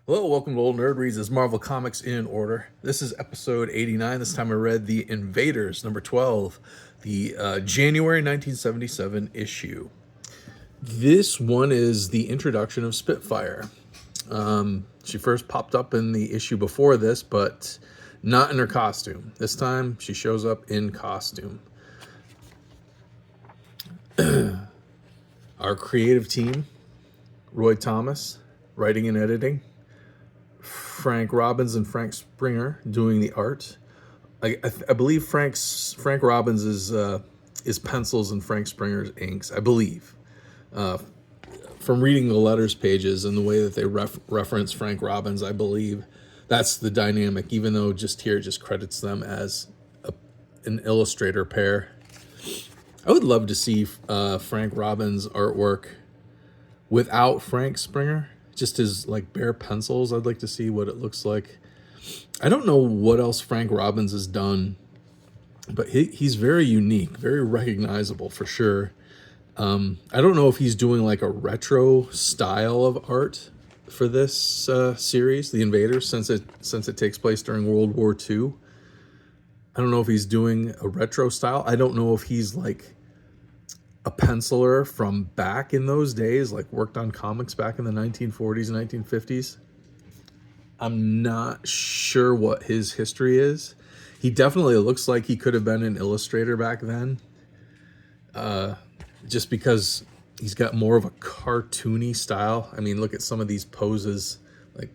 Hello, welcome to Old Nerd Reads as Marvel Comics in Order. This is episode 89. This time I read The Invaders, number 12, the January 1977 issue. This one is the introduction of Spitfire. She first popped up in the issue before this, but not in her costume. This time she shows up in costume. Our creative team, Roy Thomas, writing and editing. Frank Robbins and Frank Springer doing the art. I believe Frank Robbins is pencils and Frank Springer's inks. I believe, from reading the letters pages and the way that they reference Frank Robbins, I believe that's the dynamic. Even though just here it just credits them as an illustrator pair. I would love to see Frank Robbins artwork without Frank Springer. Just his like bare pencils. I'd like to see what it looks like. I don't know what else Frank Robbins has done, but he's very unique, very recognizable for sure. I don't know if he's doing like a retro style of art for this series, The Invaders, since it takes place during World War II. I don't know if he's doing a retro style. I don't know if he's like a penciler from back in those days, like worked on comics back in the 1940s and 1950s. I'm not sure what his history is. He definitely looks like he could have been an illustrator back then, just because he's got more of a cartoony style. I mean, look at some of these poses like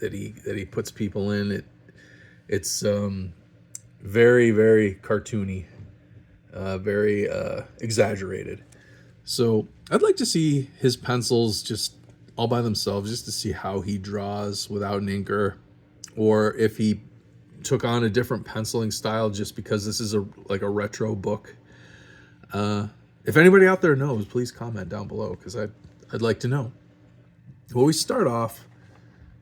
that he puts people in. It's very, very cartoony. Very exaggerated. So I'd like to see his pencils just all by themselves, just to see how he draws without an inker, or if he took on a different penciling style just because this is like a retro book. If anybody out there knows, please comment down below, because I'd like to know. Well, we start off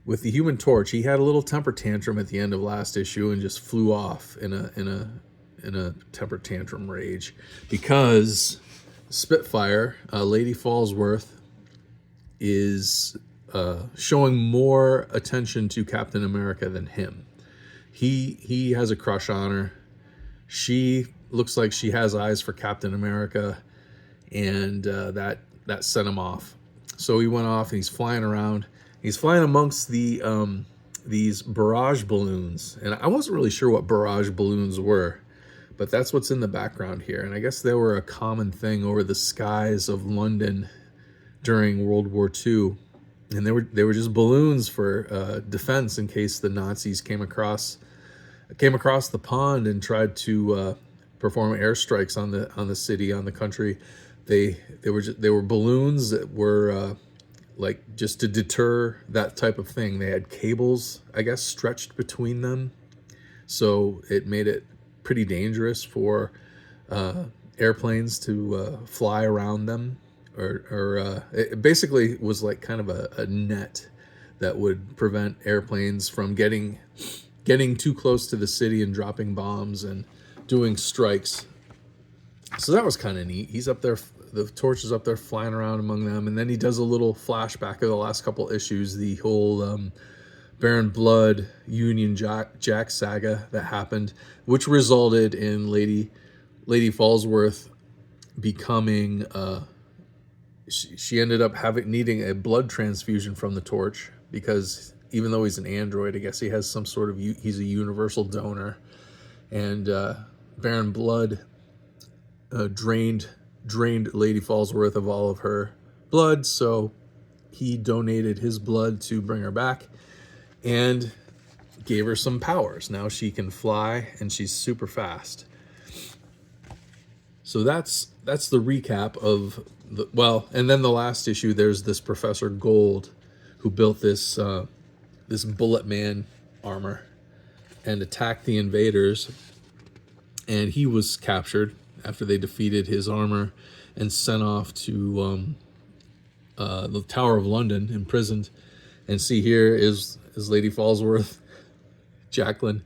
with the Human Torch. He had a little temper tantrum at the end of last issue and just flew off in a temper tantrum rage because Spitfire, Lady Fallsworth, is showing more attention to Captain America than him. He has a crush on her. She looks like she has eyes for Captain America, and that set him off. So he went off and he's flying around. He's flying amongst these barrage balloons, and I wasn't really sure what barrage balloons were. But that's what's in the background here. And I guess they were a common thing over the skies of London during World War II. And they were just balloons for defense in case the Nazis came across the pond and tried to perform airstrikes on the city, on the country. They were balloons that were like just to deter that type of thing. They had cables, I guess, stretched between them, so it made it pretty dangerous for airplanes to fly around them, or it basically was like kind of a net that would prevent airplanes from getting too close to the city and dropping bombs and doing strikes. So that was kind of neat. He's up there, the Torch is up there flying around among them, and then he does a little flashback of the last couple issues, the whole Baron Blood Union Jack saga that happened, which resulted in Lady Fallsworth becoming she ended up needing a blood transfusion from the Torch, because even though he's an android, I guess he has some sort of he's a universal donor, and Baron Blood drained Lady Fallsworth of all of her blood, so he donated his blood to bring her back and gave her some powers. Now she can fly and she's super fast. So that's the recap of and then the last issue, there's this Professor Gold who built this Bullet Man armor and attacked the Invaders, and he was captured after they defeated his armor and sent off to the Tower of London, imprisoned. And see, here is Lady Fallsworth, Jacqueline,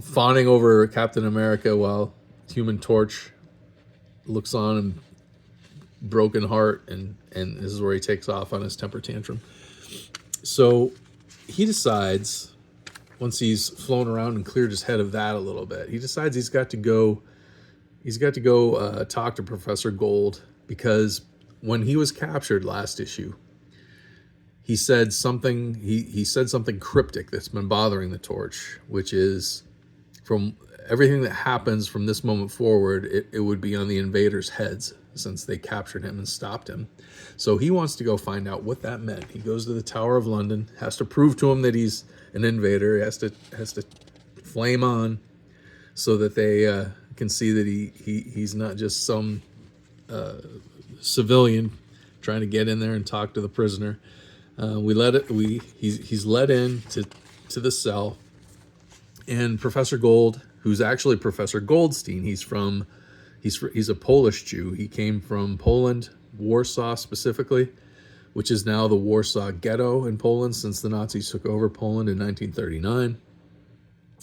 fawning over Captain America while Human Torch looks on and broken heart, and this is where he takes off on his temper tantrum. So he decides, once he's flown around and cleared his head of that a little bit, he decides he's got to go. He's got to go talk to Professor Gold, because when he was captured last issue, he said something. He said something cryptic that's been bothering the Torch, which is, from everything that happens from this moment forward, it would be on the Invaders' heads, since they captured him and stopped him. So he wants to go find out what that meant. He goes to the Tower of London, has to prove to him that he's an invader. He has to flame on, so that they can see that he's not just some civilian trying to get in there and talk to the prisoner. He's led in to the cell, and Professor Gold, who's actually Professor Goldstein, he's a Polish Jew. He came from Poland, Warsaw specifically, which is now the Warsaw Ghetto in Poland, since the Nazis took over Poland in 1939.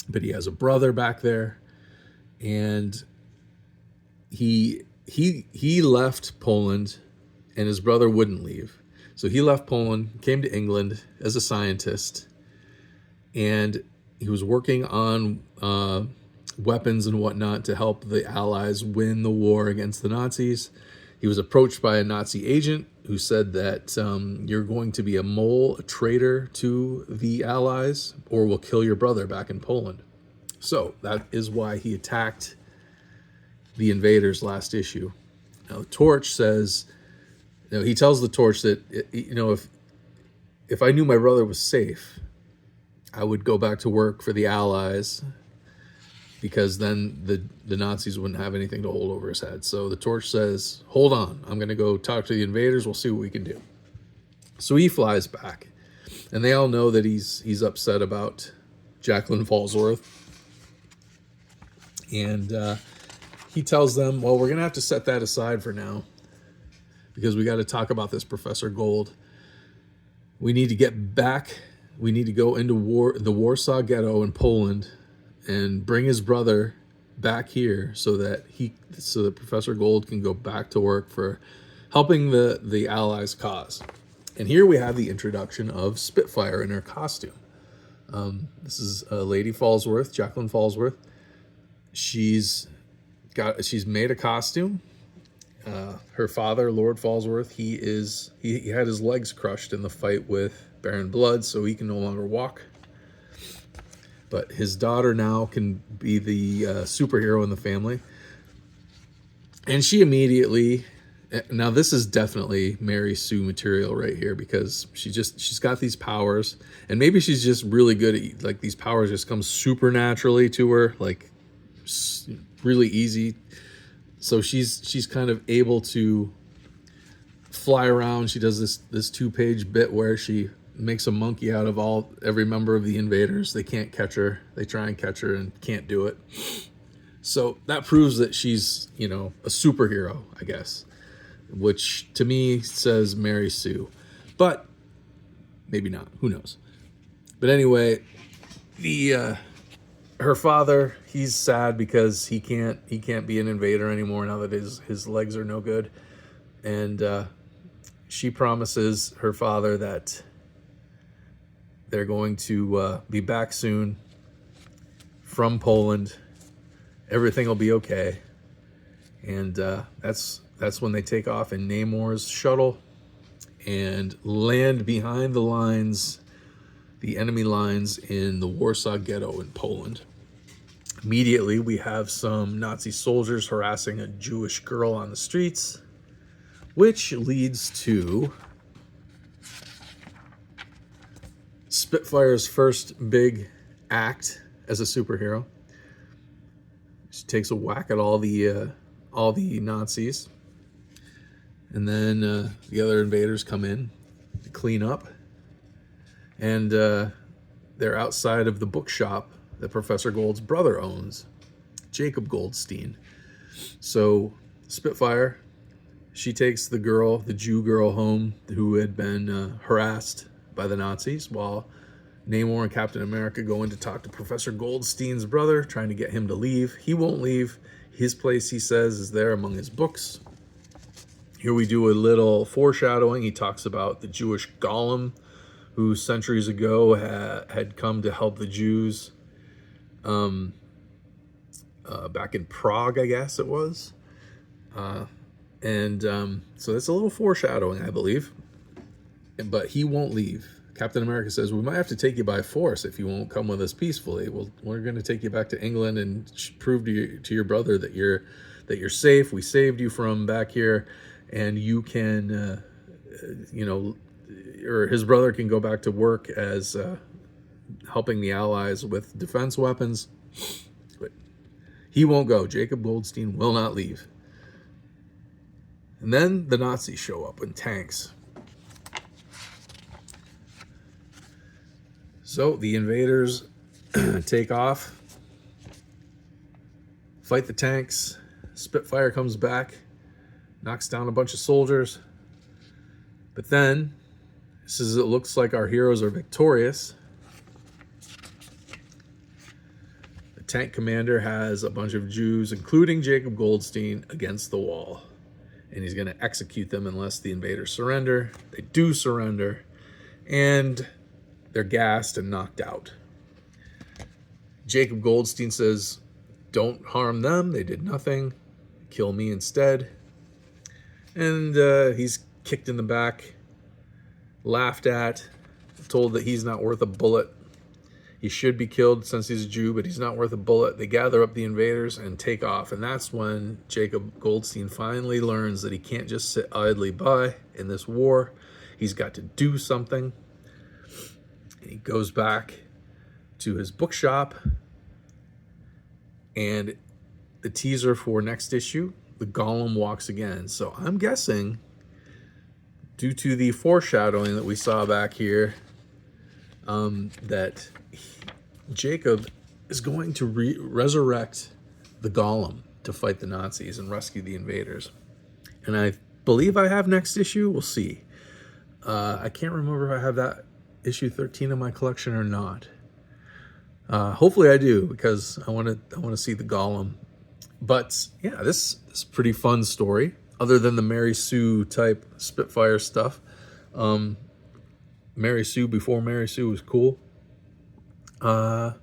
But he has a brother back there, and he left Poland, and his brother wouldn't leave. So he left Poland, came to England as a scientist, and he was working on weapons and whatnot to help the Allies win the war against the Nazis. He was approached by a Nazi agent who said that you're going to be a mole, a traitor to the Allies, or we'll kill your brother back in Poland. So that is why he attacked the Invaders last issue. Now the Torch says, he tells the Torch that, if I knew my brother was safe, I would go back to work for the Allies, because then the Nazis wouldn't have anything to hold over his head. So the Torch says, hold on, I'm going to go talk to the Invaders. We'll see what we can do. So he flies back, and they all know that he's upset about Jacqueline Fallsworth. And he tells them, well, we're going to have to set that aside for now, because we got to talk about this Professor Gold. We need to get back. We need to go into the Warsaw Ghetto in Poland, and bring his brother back here, so that Professor Gold can go back to work for helping the Allies' cause. And here we have the introduction of Spitfire in her costume. This is Lady Fallsworth, Jacqueline Fallsworth. She's made a costume. Her father, Lord Fallsworth, he had his legs crushed in the fight with Baron Blood, so he can no longer walk. But his daughter now can be the superhero in the family. And she immediately, now this is definitely Mary Sue material right here, because she's got these powers, and maybe she's just really good at, like, these powers just come supernaturally to her, like really easy. So she's kind of able to fly around. She does this 2-page bit where she makes a monkey out of every member of the Invaders. They can't catch her. They try and catch her and can't do it. So that proves that she's, a superhero, I guess, which to me says Mary Sue, but maybe not. Who knows? But anyway, her father, he's sad because he can't be an invader anymore now that his legs are no good. And she promises her father that they're going to be back soon from Poland. Everything will be okay. And that's when they take off in Namor's shuttle and land behind the lines, the enemy lines in the Warsaw Ghetto in Poland. Immediately, we have some Nazi soldiers harassing a Jewish girl on the streets, which leads to Spitfire's first big act as a superhero. She takes a whack at all the Nazis, and then the other invaders come in to clean up, and they're outside of the bookshop that Professor Gold's brother owns, Jacob Goldstein. So Spitfire, she takes the Jew girl home who had been harassed by the Nazis, while Namor and Captain America go in to talk to Professor Goldstein's brother, trying to get him to leave. He won't leave. His place, he says, is there among his books. Here we do a little foreshadowing. He talks about the Jewish golem who centuries ago had come to help the Jews back in Prague, I guess it was. So that's a little foreshadowing, I believe. But he won't leave. Captain America says, we might have to take you by force if you won't come with us peacefully. Well, we're going to take you back to England and prove to your brother that you're safe. We saved you from back here, and you can, or his brother can go back to work as helping the Allies with defense weapons. But he won't go. Jacob Goldstein will not leave. And then the Nazis show up in tanks. So the invaders take off, fight the tanks. Spitfire comes back, knocks down a bunch of soldiers. But then, it looks like our heroes are victorious. The tank commander has a bunch of Jews, including Jacob Goldstein, against the wall. And he's going to execute them unless the invaders surrender. They do surrender. And they're gassed and knocked out. Jacob Goldstein says, don't harm them. They did nothing. Kill me instead. And he's kicked in the back, laughed at, told that he's not worth a bullet. He should be killed since he's a Jew, but he's not worth a bullet. They gather up the invaders and take off. And that's when Jacob Goldstein finally learns that he can't just sit idly by in this war. He's got to do something. He goes back to his bookshop, and the teaser for next issue, the Golem walks again. So I'm guessing, due to the foreshadowing that we saw back here, that Jacob is going to resurrect the Golem to fight the Nazis and rescue the invaders. And I believe I have next issue. We'll see. I can't remember if I have that issue 13 in my collection or not. Hopefully I do, because I want to see the Golem. But yeah, this is a pretty fun story. Other than the Mary Sue type Spitfire stuff, Mary Sue before Mary Sue was cool. The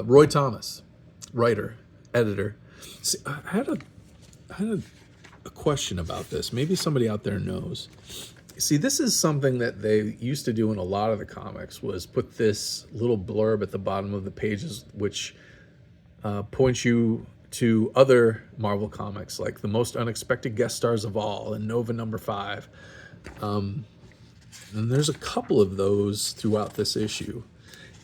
Roy Thomas, writer, editor. See, I had a question about this. Maybe somebody out there knows. See, this is something that they used to do in a lot of the comics, was put this little blurb at the bottom of the pages, which points you to other Marvel comics, like the most unexpected guest stars of all and Nova #5. And there's a couple of those throughout this issue.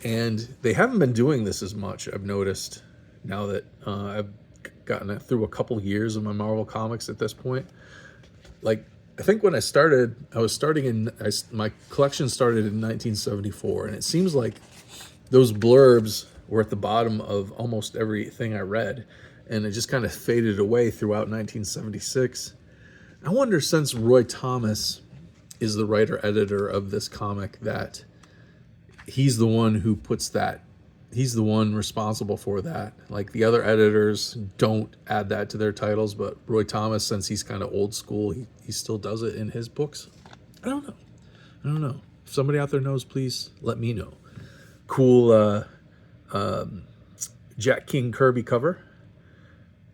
And they haven't been doing this as much, I've noticed, now that I've gotten through a couple years of my Marvel comics at this point. Like, I think when I started, my collection started in 1974, and it seems like those blurbs were at the bottom of almost everything I read, and it just kind of faded away throughout 1976. I wonder, since Roy Thomas is the writer-editor of this comic, that he's the one who puts that, he's the one responsible for that. Like, the other editors don't add that to their titles, but Roy Thomas, since he's kind of old school, he still does it in his books. I don't know. If somebody out there knows, please let me know. Cool Jack King Kirby cover.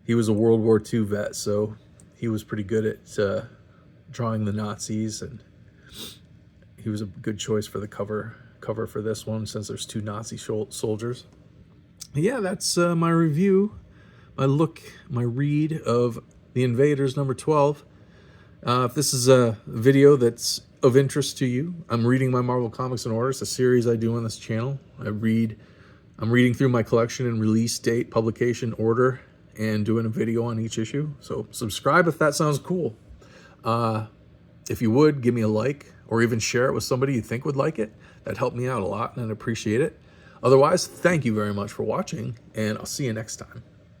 He was a World War II vet, so he was pretty good at drawing the Nazis, and he was a good choice for the cover for this one, since there's 2 Nazi soldiers. Yeah, that's my review, my read of The Invaders #12. If this is a video that's of interest to you, I'm reading my Marvel Comics in order. It's a series I do on this channel. I'm reading through my collection in release date, publication order, and doing a video on each issue. So subscribe if that sounds cool. If you would, give me a like, or even share it with somebody you think would like it. That'd help me out a lot, and I'd appreciate it. Otherwise, thank you very much for watching, and I'll see you next time.